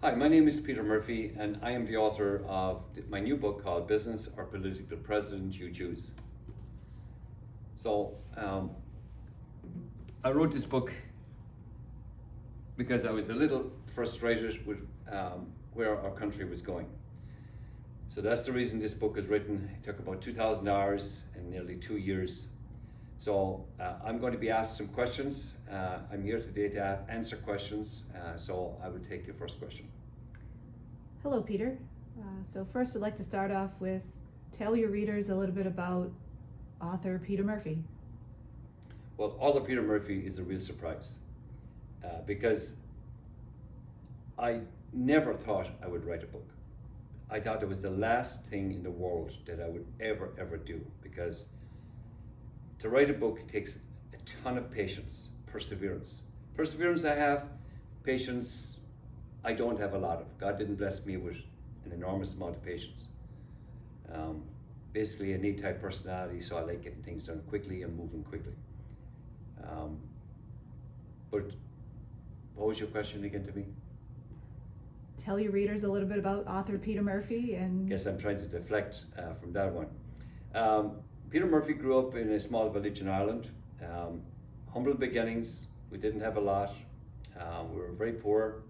Hi, my name is Peter Murphy, and I am the author of my new book called Business or Political President You Choose. So, I wrote this book because I was a little frustrated with where our country was going. So that's the reason this book was written. It took about 2,000 hours and nearly 2 years. So I'm going to be asked some questions. I'm here today to answer questions. So I will take your first question. Hello, Peter. So first I'd like to start off with tell your readers a little bit about author Peter Murphy. Well, author Peter Murphy is a real surprise because I never thought I would write a book. I thought it was the last thing in the world that I would ever do, because to write a book takes a ton of patience, perseverance. Perseverance I have, patience I don't have a lot of. God didn't bless me with an enormous amount of patience. Basically a neat type personality, so I like getting things done quickly and moving quickly. But what was your question again to me? Tell your readers a little bit about author Peter Murphy and... Guess I'm trying to deflect from that one. Peter Murphy grew up in a small village in Ireland. Humble beginnings. We didn't have a lot. We were very poor.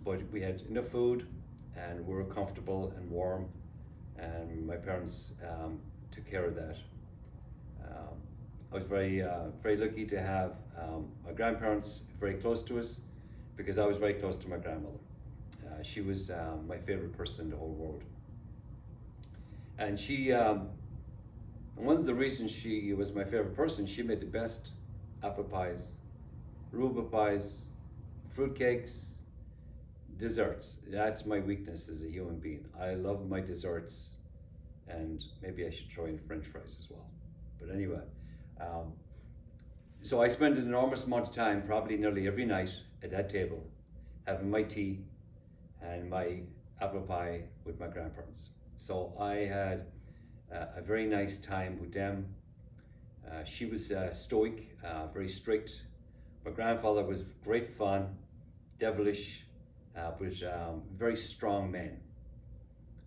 But we had enough food and we were comfortable and warm, and my parents took care of that. I was very lucky to have my grandparents very close to us, because I was very close to my grandmother. She was my favorite person in the whole world. And she, one of the reasons she was my favorite person, she made the best apple pies, rhubarb pies, fruit cakes, desserts. That's my weakness as a human being. I love my desserts, and maybe I should throw in French fries as well. But anyway, so I spent an enormous amount of time, probably nearly every night, at that table, having my tea and my apple pie with my grandparents. So I had a very nice time with them. She was stoic, very strict. My grandfather was great fun, devilish, but very strong men.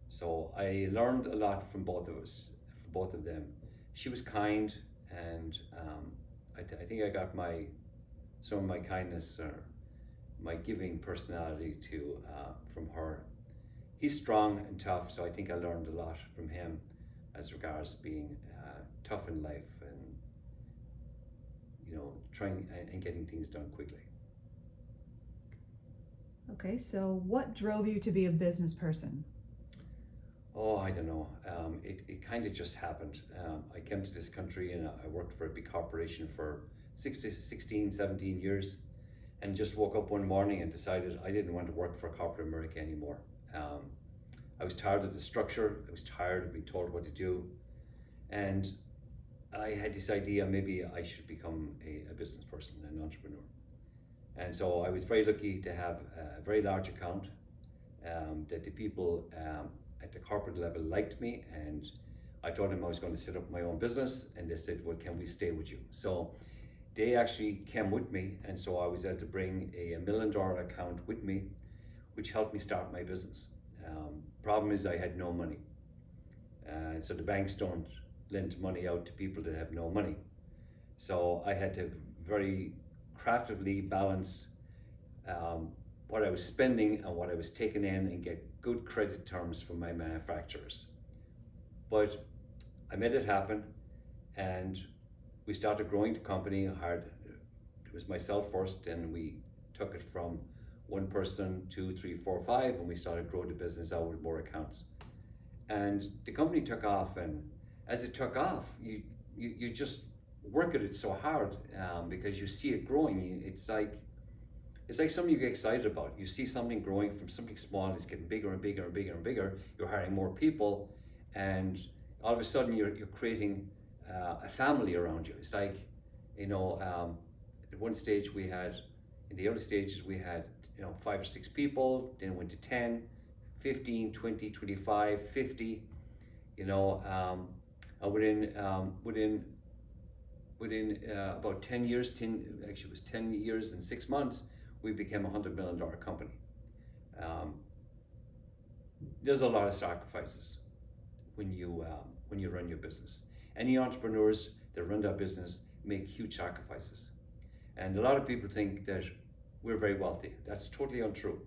So I learned a lot from both of us, from both of them. She was kind, and I think I got some of my kindness or my giving personality from her. He's strong and tough, so I think I learned a lot from him as regards being tough in life and trying and getting things done quickly. Okay, so what drove you to be a business person? Oh, I don't know. It kind of just happened. I came to this country and I worked for a big corporation for 16, 17 years, and just woke up one morning and decided I didn't want to work for corporate America anymore. I was tired of the structure. I was tired of being told what to do. And I had this idea, maybe I should become a business person, an entrepreneur. And so I was very lucky to have a very large account, that the people at the corporate level liked me, and I told them I was going to set up my own business, and they said, well, can we stay with you? So they actually came with me, and so I was able to bring a $1 million account with me, which helped me start my business. Problem is I had no money. So the banks don't lend money out to people that have no money. So I had to very craftively balance what I was spending and what I was taking in, and get good credit terms from my manufacturers. But I made it happen, and we started growing the company. It was myself first, and we took it from one person, 2, 3, 4, 5, and we started growing the business out with more accounts. And the company took off, and as it took off, you just work at it so hard, because you see it growing. It's like something you get excited about. You see something growing from something small, it's getting bigger and bigger and bigger and bigger. You're hiring more people, and all of a sudden you're creating a family around you. It's like, at one stage in the early stages we had 5 or 6 people, then it went to 10, 15, 20, 25, 50, and within about 10 years, actually it was 10 years and 6 months, we became $100 million company. There's a lot of sacrifices when you run your business. Any entrepreneurs that run their business make huge sacrifices. And a lot of people think that we're very wealthy. That's totally untrue.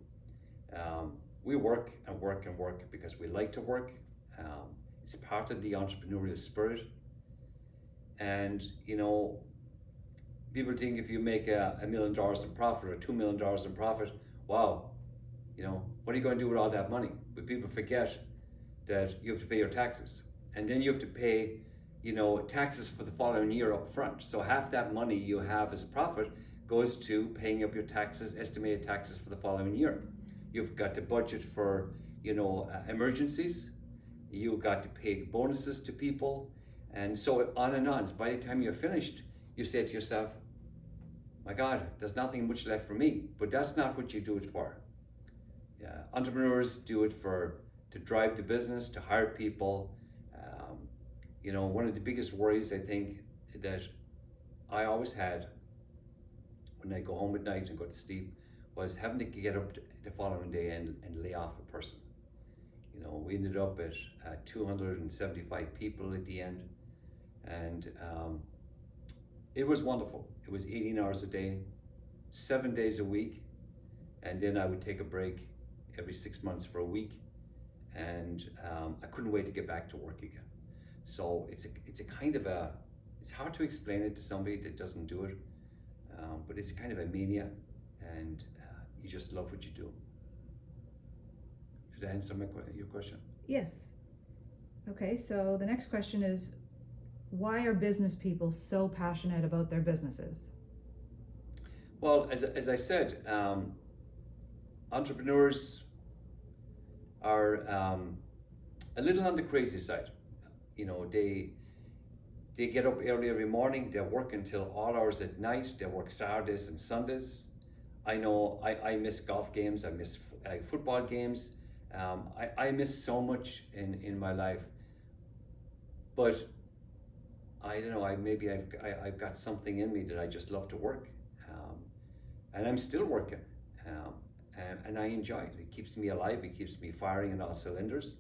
We work and work and work because we like to work. It's part of the entrepreneurial spirit. And people think if you make $1 million in profit or $2 million in profit, wow, what are you going to do with all that money? But people forget that you have to pay your taxes, and then you have to pay, taxes for the following year up front. So half that money you have as profit goes to paying up your taxes, estimated taxes for the following year. You've got to budget for, emergencies. You've got to pay bonuses to people, and so on and on. By the time you're finished, you say to yourself, my God, there's nothing much left for me. But that's not what you do it for. Entrepreneurs do it to drive the business, to hire people. One of the biggest worries I think that I always had when I go home at night and go to sleep was having to get up the following day and lay off a person. We ended up at 275 people at the end, and it was wonderful. It was 18 hours a day, 7 days a week, and then I would take a break every 6 months for a week, and I couldn't wait to get back to work again. So it's hard to explain it to somebody that doesn't do it, but it's kind of a mania, and you just love what you do. Did I answer your question? Yes. Okay, so the next question is, why are business people so passionate about their businesses? Well, as I said, entrepreneurs are a little on the crazy side. They get up early every morning, they work until all hours at night, they work Saturdays and Sundays. I know I miss golf games, I miss football games. I miss so much in my life, but I don't know. I've got something in me that I just love to work, and I'm still working, and I enjoy it. It keeps me alive. It keeps me firing in all cylinders,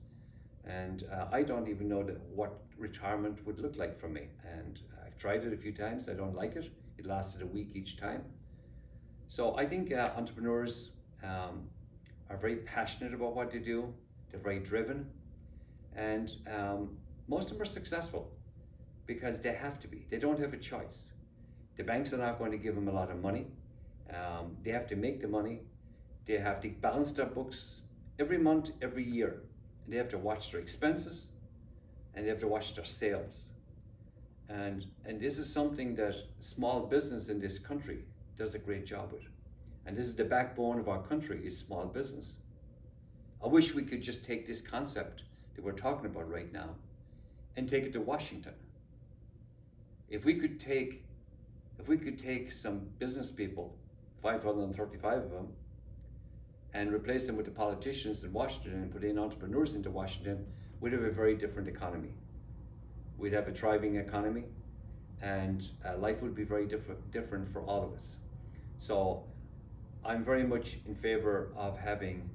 and I don't even know what retirement would look like for me. And I've tried it a few times. I don't like it. It lasted a week each time. So I think entrepreneurs are very passionate about what they do. They're very driven, and most of them are successful because they have to be. They don't have a choice. The banks are not going to give them a lot of money. They have to make the money. They have to balance their books every month, every year. And they have to watch their expenses, and they have to watch their sales. And this is something that small business in this country does a great job with. And this is the backbone of our country, is small business. I wish we could just take this concept that we're talking about right now and take it to Washington. If we could take some business people, 535 of them, and replace them with the politicians in Washington and put in entrepreneurs into Washington, we'd have a very different economy. We'd have a thriving economy, and life would be very different for all of us. So I'm very much in favor of having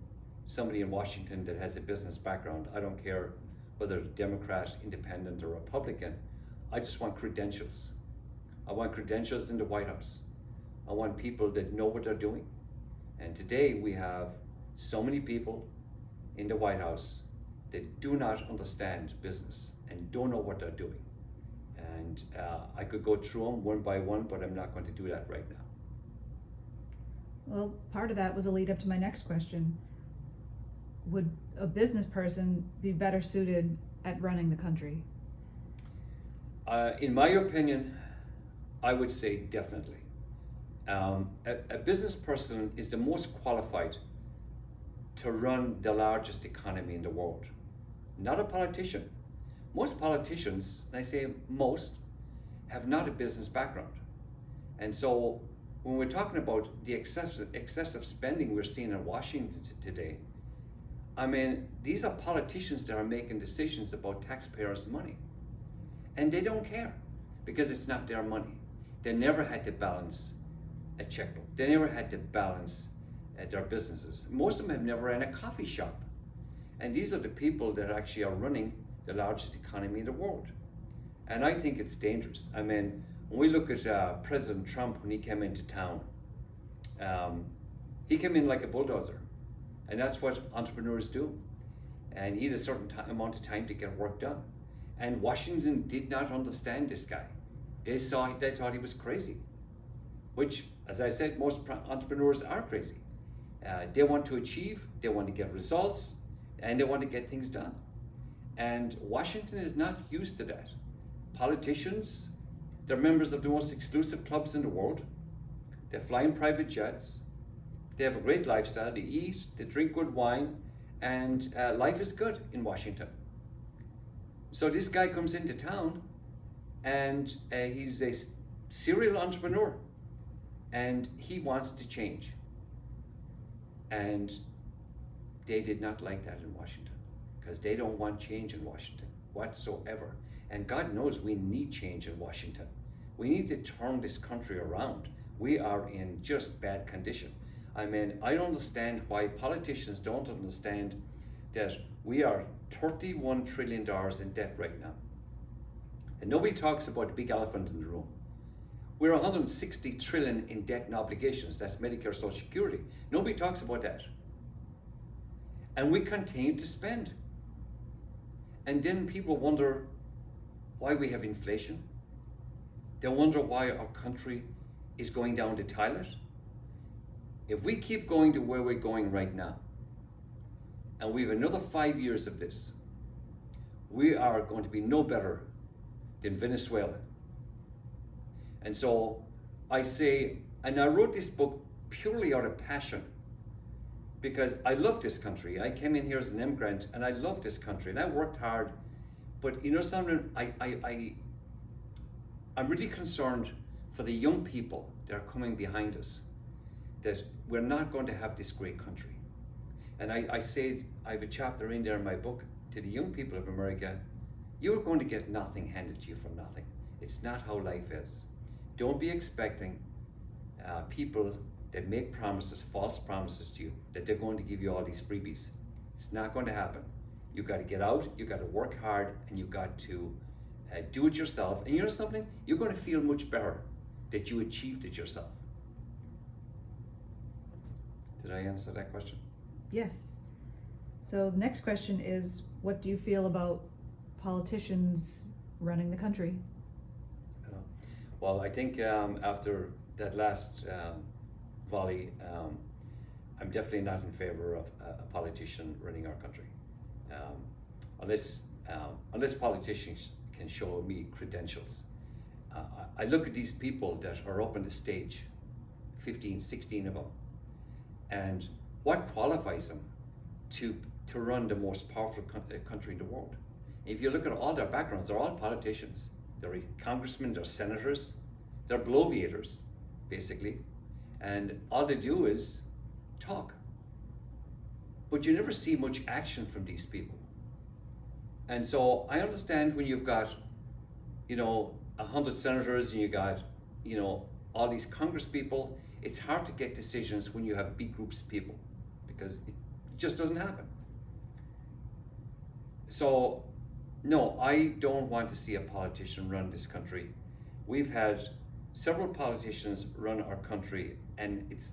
somebody in Washington that has a business background. I don't care whether Democrat, Independent, or Republican. I just want credentials. I want credentials in the White House. I want people that know what they're doing. And today we have so many people in the White House that do not understand business and don't know what they're doing. And I could go through them one by one, but I'm not going to do that right now. Well, part of that was a lead up to my next question. Would a business person be better suited at running the country? In my opinion, I would say definitely. A business person is the most qualified to run the largest economy in the world, not a politician. Most politicians, and I say most, have not a business background. And so when we're talking about the excessive spending we're seeing in Washington today, I mean, these are politicians that are making decisions about taxpayers' money. And they don't care because it's not their money. They never had to balance a checkbook. They never had to balance their businesses. Most of them have never ran a coffee shop. And these are the people that actually are running the largest economy in the world. And I think it's dangerous. I mean, when we look at President Trump, when he came into town, he came in like a bulldozer. And that's what entrepreneurs do. And he had a certain amount of time to get work done. And Washington did not understand this guy. They thought he was crazy, which, as I said, most entrepreneurs are crazy. They want to achieve, they want to get results, and they want to get things done. And Washington is not used to that. Politicians, they're members of the most exclusive clubs in the world. They fly in private jets. They have a great lifestyle. They eat, they drink good wine, and life is good in Washington. So this guy comes into town, and he's a serial entrepreneur, and he wants to change. And they did not like that in Washington, because they don't want change in Washington whatsoever. And God knows we need change in Washington. We need to turn this country around. We are in just bad condition. I mean, I don't understand why politicians don't understand that we are $31 trillion in debt right now. And nobody talks about the big elephant in the room. We're 160 trillion in debt and obligations. That's Medicare, Social Security. Nobody talks about that. And we continue to spend. And then people wonder why we have inflation. They wonder why our country is going down the toilet. If we keep going to where we're going right now, and we have another 5 years of this, we are going to be no better than Venezuela. And so I say, and I wrote this book purely out of passion, because I love this country. I came in here as an immigrant, and I love this country, and I worked hard. But you know something, I'm really concerned for the young people that are coming behind us, that we're not going to have this great country. And I say, I have a chapter in there in my book to the young people of America: you're going to get nothing handed to you for nothing. It's not how life is. Don't be expecting people that make promises, false promises to you, that they're going to give you all these freebies. It's not going to happen. You've got to get out, you've got to work hard, and you've got to do it yourself. And you know something? You're going to feel much better that you achieved it yourself. Did I answer that question? Yes. So the next question is, what do you feel about politicians running the country? Well, I think after that last volley, I'm definitely not in favor of a politician running our country. Unless politicians can show me credentials. I look at these people that are up on the stage, 15, 16 of them, and what qualifies them to run the most powerful country in the world? If you look at all their backgrounds, they're all politicians. They're congressmen, they're senators, they're bloviators, basically. And all they do is talk. But you never see much action from these people. And so I understand when you've got, 100 senators and you got, all these Congress people, it's hard to get decisions when you have big groups of people, because it just doesn't happen. So, no, I don't want to see a politician run this country. We've had several politicians run our country, and it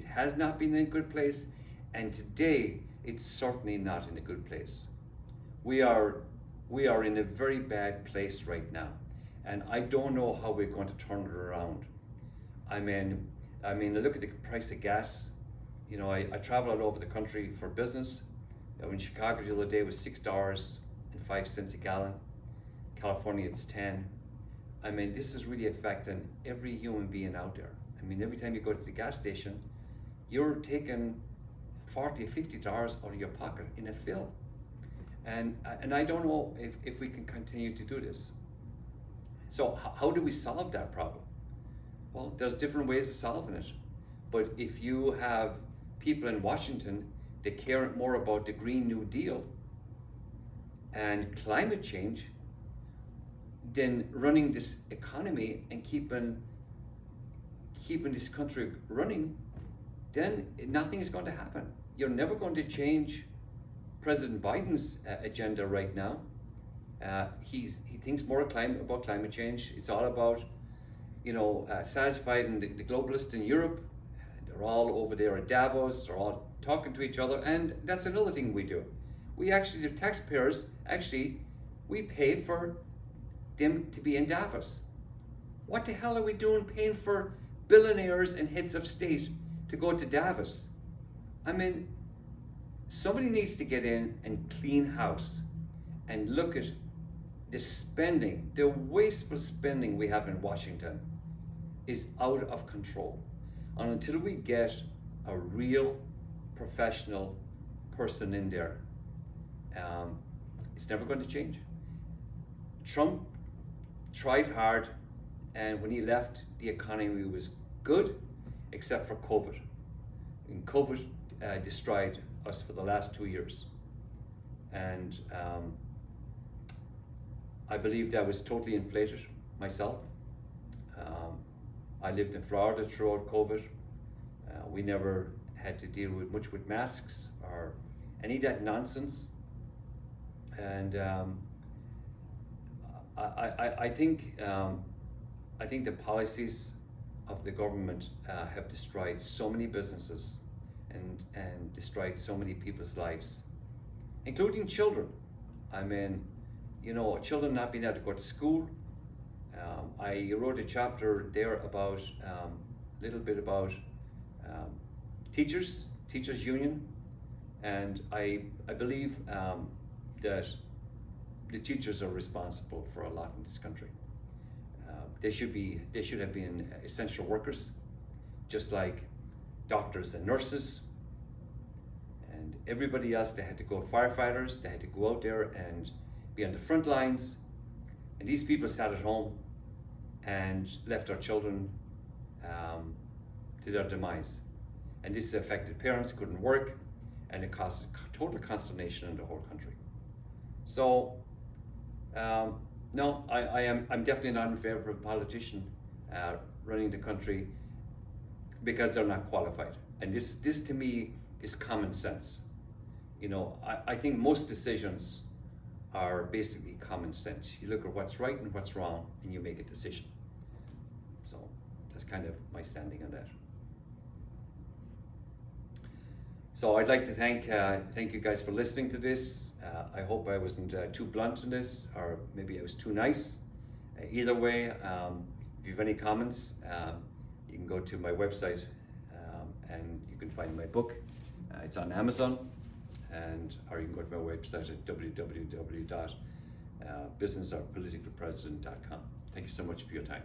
has not been in a good place, and today it's certainly not in a good place. We are in a very bad place right now, and I don't know how we're going to turn it around. I mean, look at the price of gas. I travel all over the country for business. In Chicago the other day it was $6.05 a gallon. California it's 10. I mean, this is really affecting every human being out there. I mean, every time you go to the gas station, you're taking $40 or $50 out of your pocket in a fill. And I don't know if we can continue to do this. So how do we solve that problem? Well, there's different ways of solving it. But if you have people in Washington that care more about the Green New Deal and climate change than running this economy and keeping keeping this country running, then nothing is going to happen. You're never going to change President Biden's agenda right now. He thinks more about climate change. It's all about, satisfying the globalists in Europe. They're all over there at Davos. They're all talking to each other, and that's another thing we do. We actually, the taxpayers, we pay for them to be in Davos. What the hell are we doing paying for billionaires and heads of state to go to Davos? I mean, somebody needs to get in and clean house and look at the spending, the wasteful spending we have in Washington is out of control. And until we get a real professional person in there, it's never going to change. Trump tried hard, and when he left, the economy was good, except for COVID. And COVID destroyed us for the last 2 years. And I believe that was totally inflated myself. I lived in Florida throughout COVID. We never had to deal much with masks or any of that nonsense. And I think the policies of the government have destroyed so many businesses and destroyed so many people's lives, including children. I mean, children not being able to go to school. I wrote a chapter there about a little bit about teachers union, and I believe that the teachers are responsible for a lot in this country. They should have been essential workers, just like doctors and nurses and everybody else. They had to go, firefighters, they had to go out there and be on the front lines. And these people sat at home and left our children to their demise. And this affected parents, couldn't work, and it caused total consternation in the whole country. So, no, I'm definitely not in favor of a politician running the country because they're not qualified. And this to me is common sense. I think most decisions are basically common sense. You look at what's right and what's wrong, and you make a decision. So that's kind of my standing on that. So I'd like to thank you guys for listening to this. I hope I wasn't too blunt in this, or maybe I was too nice. Either way, if you have any comments, you can go to my website and you can find my book. It's on Amazon, or you can go to my website at www.businessorpoliticalpresident.com. Thank you so much for your time.